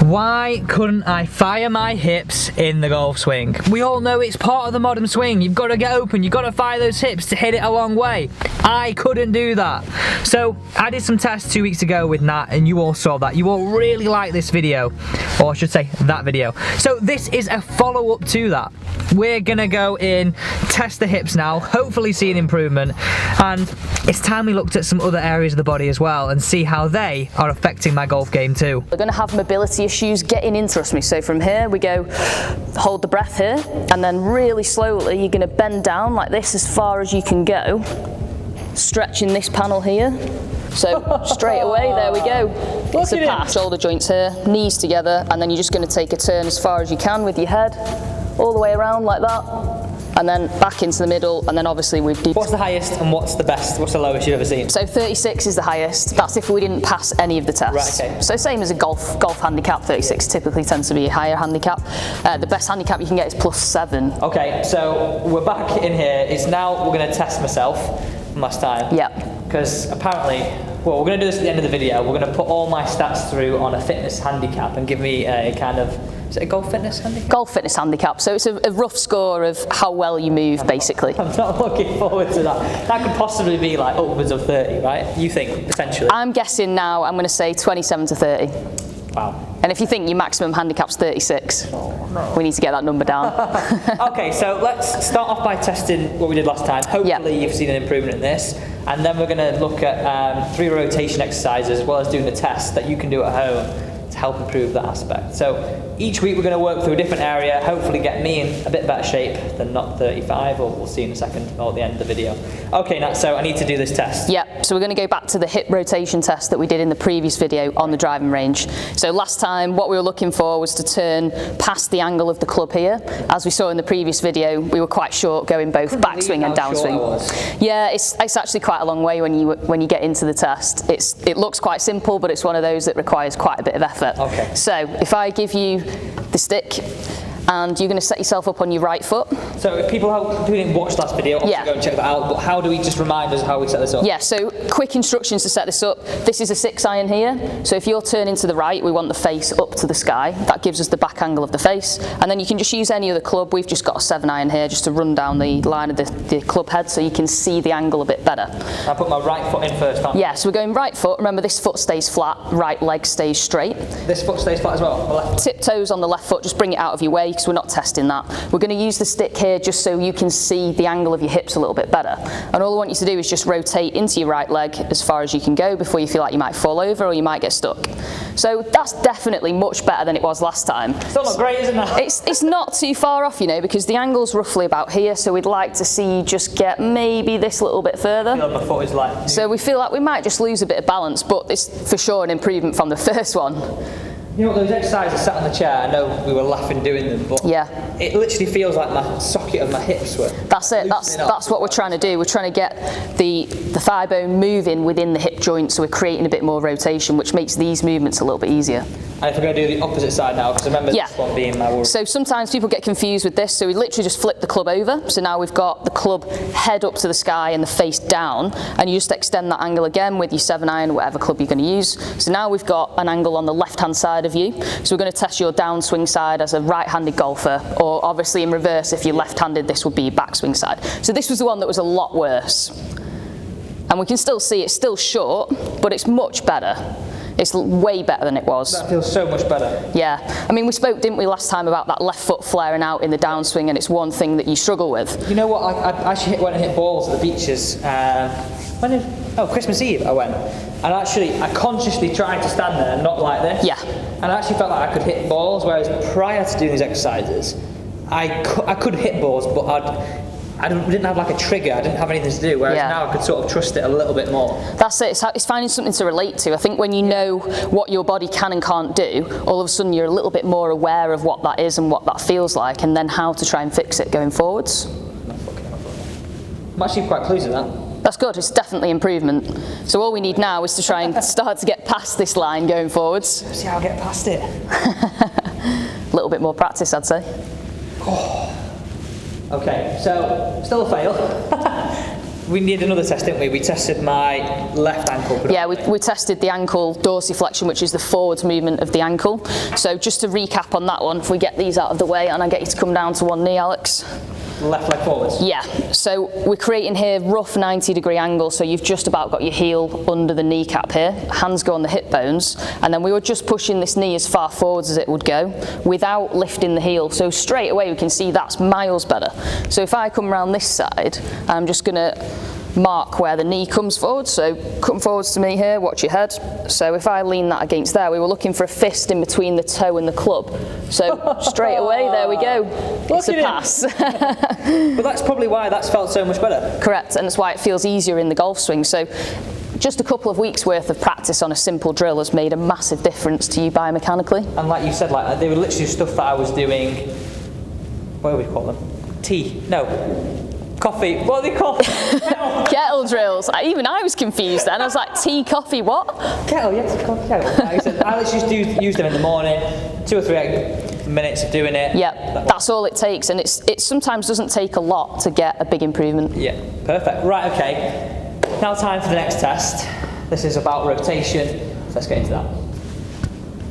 Why couldn't I fire my hips in the golf swing? We all know it's part of the modern swing. You've got to get open, you've got to fire those hips to hit it a long way. I couldn't do that. So I did some tests 2 weeks ago with Nat and you all saw that. You all really liked this video, or I should say that video. So this is a follow-up to that. We're gonna go in, test the hips now, hopefully see an improvement, and it's time we looked at some other areas of the body as well and see how they are affecting my golf game too. We're going to have mobility issues getting in, trust me. So from here we go, hold the breath here, and then really slowly you're going to bend down like this as far as you can go, stretching this panel here. So straight away, there we go. It's a pass. Shoulder joints here, knees together, and then you're just going to take a turn as far as you can with your head, all the way around like that. And then back into the middle, and then obviously we've... What's the highest and what's the best? What's the lowest you've ever seen? So 36 is the highest. That's if we didn't pass any of the tests. Right, okay. So same as a golf handicap, 36 typically tends to be a higher handicap. The best handicap you can get is +7. Okay, so we're back in here. It's now we're going to test myself from last time. Yeah. Because apparently, well, we're going to do this at the end of the video. We're going to put all my stats through on a fitness handicap and give me a kind of... Is it a golf fitness handicap? Golf fitness handicap. So it's a rough score of how well you move, basically. I'm not looking forward to that. That could possibly be like upwards of 30, right? You think, potentially? I'm guessing now, I'm going to say 27 to 30. Wow. And if you think your maximum handicap's 36, we need to get that number down. Okay, so let's start off by testing what we did last time. Hopefully you've seen an improvement in this. And then we're going to look at 3 rotation exercises as well as doing the test that you can do at home to help improve that aspect. So each week we're going to work through a different area, hopefully get me in a bit better shape than not 35, or we'll see in a second or at the end of the video. Okay, Nat, so I need to do this test. Yep, so we're going to go back to the hip rotation test that we did in the previous video on the driving range. So last time what we were looking for was to turn past the angle of the club here. As we saw in the previous video, we were quite short going both backswing and downswing. Yeah, it's actually quite a long way when you get into the test. It looks quite simple, but it's one of those that requires quite a bit of effort. Okay. So if I give you the stick, and you're going to set yourself up on your right foot. So if people who didn't watch last video, obviously go and check that out, but how do we just remind us how we set this up? Yeah, so quick instructions to set this up. This is a 6-iron here, so if you're turning to the right, we want the face up to the sky. That gives us the back angle of the face, and then you can just use any other club. We've just got a 7-iron here just to run down the line of the club head so you can see the angle a bit better. I put my right foot in first, can't I? Yeah, so we're going right foot. Remember, this foot stays flat, right leg stays straight. This foot stays flat as well, the left? Tiptoes on the left foot, just bring it out of your way because we're not testing that. We're going to use the stick here just so you can see the angle of your hips a little bit better. And all I want you to do is just rotate into your right leg as far as you can go before you feel like you might fall over or you might get stuck. So that's definitely much better than it was last time. Still not great, isn't it? It's not too far off, you know, because the angle's roughly about here, so we'd like to see you just get maybe this little bit further. I feel like my foot is like... So we feel like we might just lose a bit of balance, but it's for sure an improvement from the first one. You know what, those exercises sat on the chair, I know we were laughing doing them, but it literally feels like my socket of my hips were... That's it, that's what we're trying to do. We're trying to get the thigh bone moving within the hip joint, so we're creating a bit more rotation, which makes these movements a little bit easier. And if we're going to do the opposite side now, because remember this one being my worry. So sometimes people get confused with this, so we literally just flip the club over. So now we've got the club head up to the sky and the face down, and you just extend that angle again with your 7-iron, whatever club you're going to use. So now we've got an angle on the left-hand side of you. So we're going to test your downswing side as a right-handed golfer, or obviously in reverse, if you're left-handed, this would be your backswing side. So this was the one that was a lot worse. And we can still see it's still short, but it's much better. It's way better than it was. That feels so much better. Yeah. I mean, we spoke, didn't we, last time about that left foot flaring out in the downswing, and it's one thing that you struggle with. You know what? I actually went and hit balls at the beaches. Christmas Eve I went. And actually, I consciously tried to stand there, not like this. Yeah. And I actually felt like I could hit balls, whereas prior to doing these exercises, I could hit balls, but I didn't have like a trigger, I didn't have anything to do, whereas now I could sort of trust it a little bit more. That's it, it's finding something to relate to. I think when you know what your body can and can't do, all of a sudden you're a little bit more aware of what that is and what that feels like, and then how to try and fix it going forwards. I'm actually quite pleased with that. That's good, it's definitely improvement. So all we need now is to try and start to get past this line going forwards. See how I get past it. A little bit more practice, I'd say. Okay, so still a fail. we did another test, didn't we? We tested my left ankle. Yeah, we tested the ankle dorsiflexion, which is the forwards movement of the ankle. So just to recap on that one, if we get these out of the way and I get you to come down to one knee, Alex. Left leg forwards? Yeah, so we're creating here rough 90-degree angle, so you've just about got your heel under the kneecap here, hands go on the hip bones, and then we were just pushing this knee as far forwards as it would go without lifting the heel. So straight away we can see that's miles better. So if I come around this side, I'm just going to mark where the knee comes forward, so come forwards to me here, watch your head. So if I lean that against there, we were looking for a fist in between the toe and the club. So straight away, there we go. It's a pass. But that's probably why that's felt so much better. Correct, and that's why it feels easier in the golf swing. So just a couple of weeks worth of practice on a simple drill has made a massive difference to you biomechanically. And like you said, like they were literally stuff that I was doing, what do we call them? Coffee, what are they called? Kettle drills. Even I was confused then. I was like, tea, coffee, what? Kettle, yes, kettle. I literally just use them in the morning, 2 or 3 minutes of doing it. Yeah, that's all it takes, and it sometimes doesn't take a lot to get a big improvement. Yeah, perfect. Right, okay. Now time for the next test. This is about rotation. Let's get into that.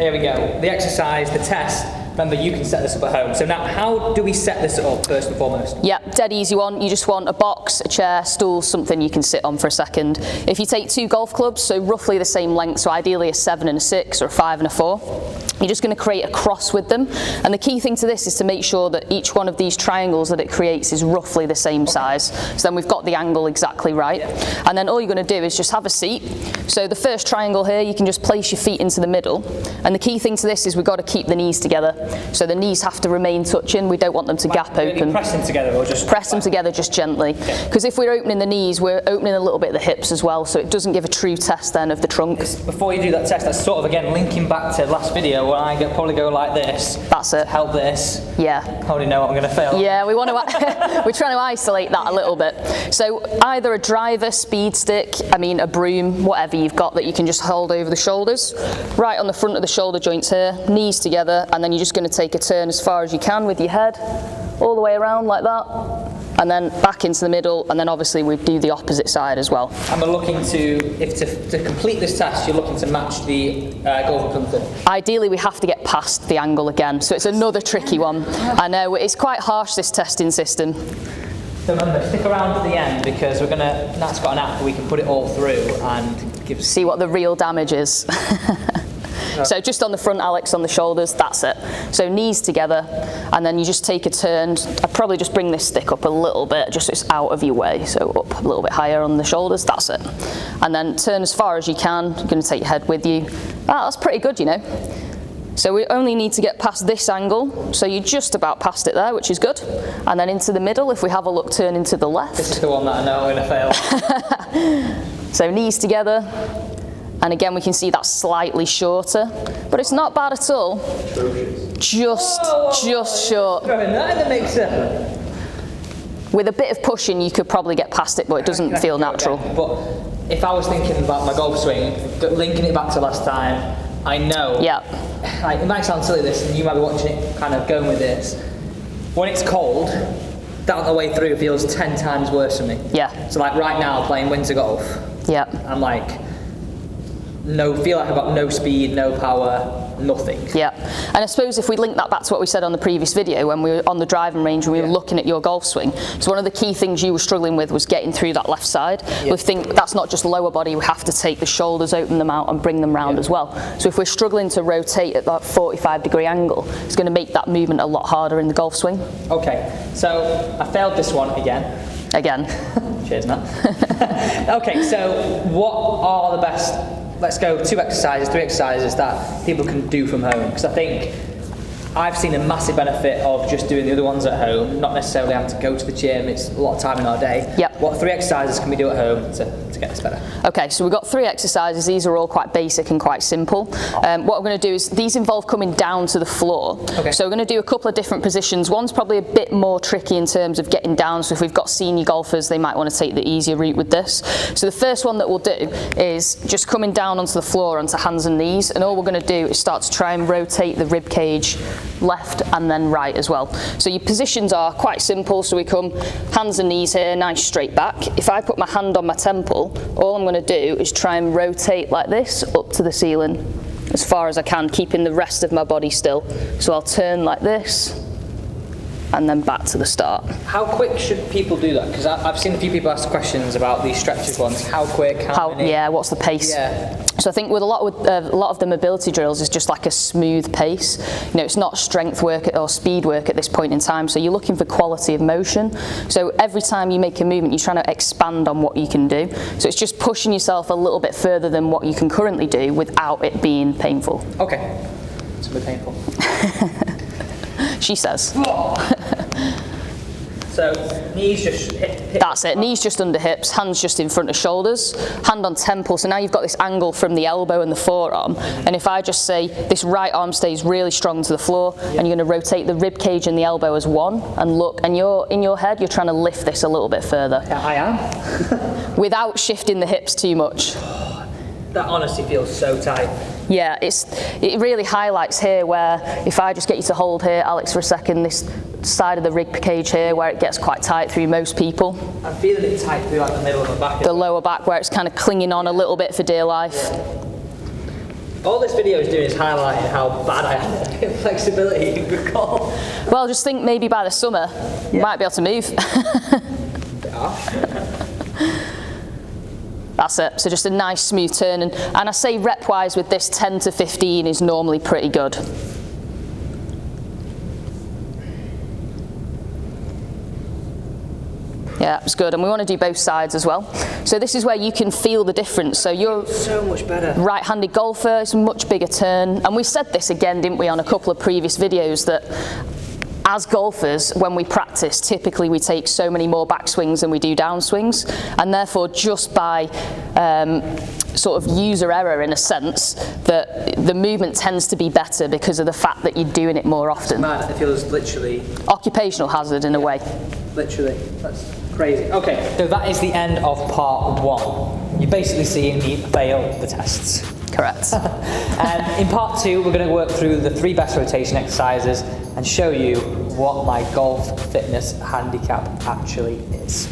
Here we go. The exercise, the test. Remember, you can set this up at home. So now, how do we set this up first and foremost? Yeah, dead easy one. You just want a box, a chair, stool, something you can sit on for a second. If you take 2 golf clubs, so roughly the same length, so ideally a 7 and a 6 or a 5 and a 4, you're just going to create a cross with them. And the key thing to this is to make sure that each one of these triangles that it creates is roughly the same size. So then we've got the angle exactly right. Yeah. And then all you're going to do is just have a seat. So the first triangle here, you can just place your feet into the middle. And the key thing to this is we've got to keep the knees together. So the knees have to remain touching. We don't want them to gap open. Press them together or just press them together just gently. Because if we're opening the knees, we're opening a little bit of the hips as well. So it doesn't give a true test then of the trunk. Before you do that test, that's sort of again linking back to last video where I probably go like this. That's it. Help this. Yeah. I already know what I'm going to fail. Yeah, we want to. We're trying to isolate that a little bit. So either a driver, speed stick, a broom, whatever you've got that you can just hold over the shoulders, right on the front of the shoulder joints here, knees together, and then you're just going to take a turn as far as you can with your head, all the way around like that, and then back into the middle, and then obviously we do the opposite side as well. And we're looking to complete this test, you're looking to match the golf club. Ideally, we have to get past the angle again, so it's another tricky one. I know, it's quite harsh, this testing system. So remember, stick around to the end because Nat's got an app where we can put it all through and see what the real damage is. So just on the front, Alex, on the shoulders, that's it. So knees together, and then you just take a turn. I'd probably just bring this stick up a little bit, just so it's out of your way. So up a little bit higher on the shoulders, that's it. And then turn as far as you can. You're going to take your head with you. That's pretty good, you know. So we only need to get past this angle. So you're just about past it there, which is good. And then into the middle, if we have a look, turn into the left. This is the one that I know I'm going to fail. So knees together. And again, we can see that's slightly shorter, but it's not bad at all. Just short. Throwing that in the mixer. With a bit of pushing, you could probably get past it, but it doesn't feel natural. But if I was thinking about my golf swing, linking it back to last time, I know. Yeah. Like, it might sound silly this, and you might be watching it kind of going with this. When it's cold, down the way through feels 10 times worse for me. Yeah. So like right now, playing winter golf. Yeah. I'm like, feel like I've got no speed, no power, nothing. Yeah, and I suppose if we link that back to what we said on the previous video when we were on the driving range and we were looking at your golf swing, so one of the key things you were struggling with was getting through that left side. We think that's not just lower body, we have to take the shoulders, open them out and bring them round as well. So if we're struggling to rotate at that 45-degree angle, it's going to make that movement a lot harder in the golf swing. Okay, so I failed this one again. Cheers, Nat. Okay, so what are the best, let's go 2 exercises, 3 exercises that people can do from home, because I think I've seen a massive benefit of just doing the other ones at home, not necessarily having to go to the gym. It's a lot of time in our day. Yep. What 3 exercises can we do at home to get this better? Okay, so we've got 3 exercises. These are all quite basic and quite simple. What I'm going to do is, these involve coming down to the floor. Okay. So we're going to do a couple of different positions. One's probably a bit more tricky in terms of getting down, so if we've got senior golfers, they might want to take the easier route with this. So the first one that we'll do is just coming down onto the floor onto hands and knees, and all we're going to do is start to try and rotate the rib cage left and then right as well. So your positions are quite simple. So we come hands and knees here, nice straight back. If I put my hand on my temple, all I'm going to do is try and rotate like this up to the ceiling as far as I can, keeping the rest of my body still. So I'll turn like this and then back to the start. How quick should people do that? Because I've seen a few people ask questions about these stretches ones. How quick? How many? Yeah, what's the pace? Yeah. So I think with a lot of the mobility drills, it's just like a smooth pace. You know, it's not strength work or speed work at this point in time. So you're looking for quality of motion. So every time you make a movement, you're trying to expand on what you can do. So it's just pushing yourself a little bit further than what you can currently do without it being painful. Okay. It's a bit painful. She says. So knees just hip. That's it, knees just under hips, hands just in front of shoulders, hand on temple. So now you've got this angle from the elbow and the forearm. And if I just say this right arm stays really strong to the floor, and you're going to rotate the rib cage and the elbow as one, and look, and in your head, you're trying to lift this a little bit further. Yeah, I am. Without shifting the hips too much. That honestly feels so tight. Yeah, it really highlights here where, if I just get you to hold here, Alex, for a second, this side of the rib cage here where it gets quite tight through most people. I'm feeling it tight through like the middle of my back. The lower back where it's kind of clinging on a little bit for dear life. All this video is doing is highlighting how bad I am in flexibility in good golf. Well, just think maybe by the summer, you might be able to move. That's it, so just a nice smooth turn, and I say rep-wise with this 10 to 15 is normally pretty good. Yeah, it's good, and we want to do both sides as well. So this is where you can feel the difference. So you're so much better. Right-handed golfer, it's a much bigger turn, and we said this again, didn't we, on a couple of previous videos, that as golfers, when we practice, typically we take so many more backswings than we do downswings, and therefore just by sort of user error in a sense, that the movement tends to be better because of the fact that you're doing it more often. Mad, it feels literally... occupational hazard in a way. Literally, that's crazy. Okay, so that is the end of part one. You're basically seeing me fail the tests. Correct. In part two, we're going to work through the 3 best rotation exercises and show you what my golf fitness handicap actually is.